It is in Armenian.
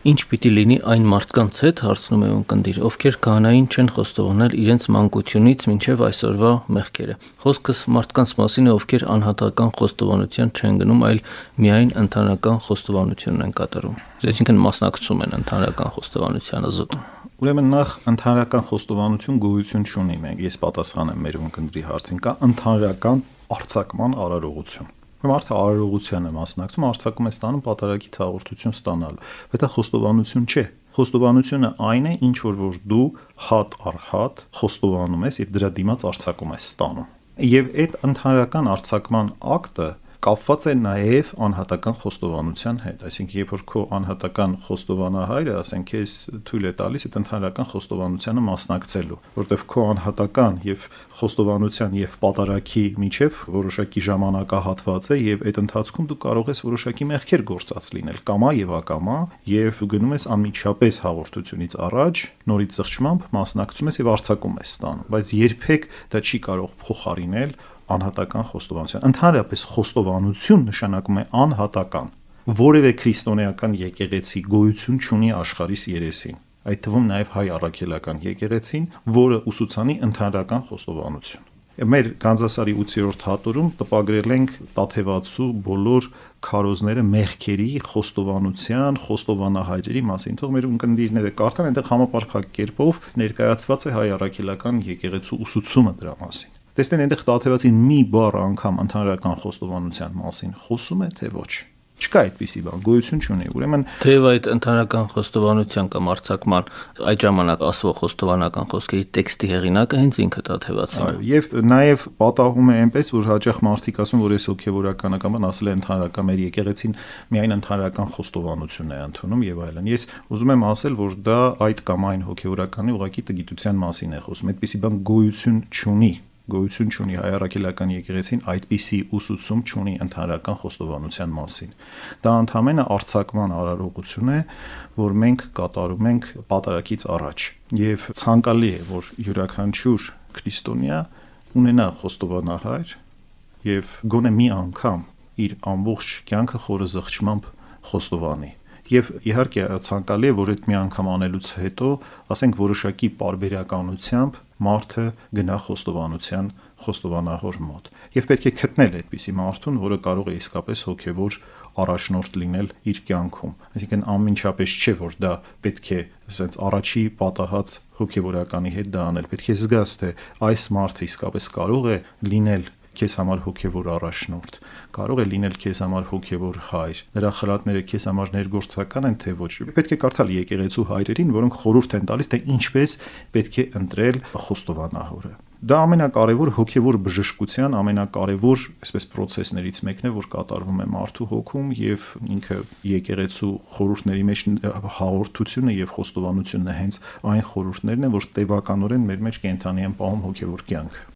Ինչ պիտի լինի այն մարդկանց հետ, հարցնում է ունկնդիր, ովքեր քահանային չեն խոստովանել իրենց մանկությունից մինչև այսօրվա մեղքերը։ Խոսքս մարդկանց մասին է, ովքեր անհատական խոստովանության չեն գնում, այլ միայն ընդհանրական խոստովանությունն են կատարում։ Այսինքն մասնակցում են ընդհանրական խոստովանությանը զուտ։ Ուրեմն նախ ընդհանրական խոստովանություն գոյություն չունի, ես պատասխանեմ մեր ունկնդրի հարցին, կա ընդհանրական արձակման արարողություն։ Մարդը արարողության է մասնակցում, արձակում է ստանում պատարագիծ հաղորդություն ստանալու, բայց դա խոստովանություն չէ։ Խոստովանությունը այն է, ինչ որ դու հատ առ հատ խոստովանում ես եւ դրա դիմաց արձակում ես ստանում։ Եվ այդ ընդհանրական արձակման ակտը կապված է նաև անհատական խոստովանության հետ, այսինքն երբ որ քո անհատական խոստովանահայրը, ասենք, քեզ թույլ է տալիս այդ ընդհանրական խոստովանությանը մասնակցելու, որտեղ քո անհատական եւ խոստովանության եւ պատարագի միջև որոշակի ժամանակահատված է եւ այդ ընթացքում դու կարող ես որոշակի մեղքեր գործած լինել, կամա եւ ակամա, եւ գնում ես անմիջապես հաղորդությունից առաջ, նորից զղջմամբ մասնակցում ես եւ արձակում ես ստանում, բայց երբեք դա չի կարող փոխարինել անհատական խոստովանություն։ Ընդհանրապես խոստովանություն նշանակում է անհատական։ Որևէ քրիստոնեական եկեղեցի գոյություն չունի աշխարհիս երեսին, այդ թվում նաև հայ առաքելական եկեղեցին, որը ուսուցանի ընդհանրական խոստովանություն։ Մեր Գանձասարի 8-րդ հատորում տպագրել ենք Տաթևացու բոլոր քարոզները մեղքերի խոստովանության, խոստովանահայրերի մասին։ Թող մեր ունկնդիրները կարդան, այնտեղ համապարփակ կերպով ներկայացված է հայ առաքելական եկեղեցու ուսուցումը դրա մասին։ Տեսնեն այնտեղ Տաթևացի մի բառ անգամ ընդհանրական խոստովանության մասին խոսում է, թե ոչ։ Չկա այդպիսի բան, գոյություն չունի։ Ուրեմն թեև այդ ընդհանրական խոստովանության կամ արձակման այդ ժամանակ ասվող խոստովանական խոսքերի տեքստի հեղինակը հենց ինքը Տաթևացին է։ Եվ նաև պատահում է այնպես, որ հաճախ մարդիկ ասում, որ այս հոգևորականական ասել է ընդհանրական մեր եկեղեցին միայն ընդհանրական խոստովանություն է ընդունում եւ այլն։ Ես ուզում եմ ասել, որ դա այդ կամ այն հոգևորականի ուղղակի տգիտության մասին է խոսում։ Այդպիսի բան գոյություն չունի։ Գոյություն չունի հայ առաքելական եկեղեցին այդպիսի ուսուցում չունի ընդհանրական խոստովանության մասին։ Դա ընդհանրապես արձակման արարողություն է, որ մենք կատարում ենք պատարագից առաջ։ Եվ ցանկալի է, որ յուրաքանչյուր քրիստոնյա ունենա խոստովանահայր եւ գոնե մի անգամ իր ամբողջ կյանքը խորը զղջմամբ խոստովանի։ Եվ իհարկե ցանկալի է, որ այդ մի անգամ անելուց հետո, ասենք, որոշակի պարբերականությամբ մարդը գնա խոստովանության խոստովանահոր մոտ։ Եվ պետք է գտնել այդպիսի մարդուն, որը կարող է իսկապես հոգևոր առաջնորդ լինել իր կյանքում։ Այսինքն անմիջապես չէ, որ դա պետք է ասենց առաջի պատահած հոգևորականի հետ դա անել։ Պետք է զգաս, թե այս մարդը իսկապես կարող է լինել քեզ համար հոգևոր առաջնորդ, կարող է լինել քեզ համար հոգևոր հայր, նրա խրատները քեզ համար ներգործական են, թե ոչ։ Պետք է կարդալ եկեղեցու հայրերին, որոնք խորհուրդ են տալիս, թե ինչպես պետք է ընտրել խոստովանահորը։ Դա ամենակարևոր հոգևոր բժշկության ամենակարևոր, այսպես, process-ներից մեկն է, որ կատարվում է մարդու հոգում, եւ ինքը եկեղեցու խորհուրդների մեջ հաղորդությունը եւ խոստովանությունը հենց այն խորհուրդներն են, որ տևականորեն մեր մեջ կենթանի են պահում հոգևոր կյանք։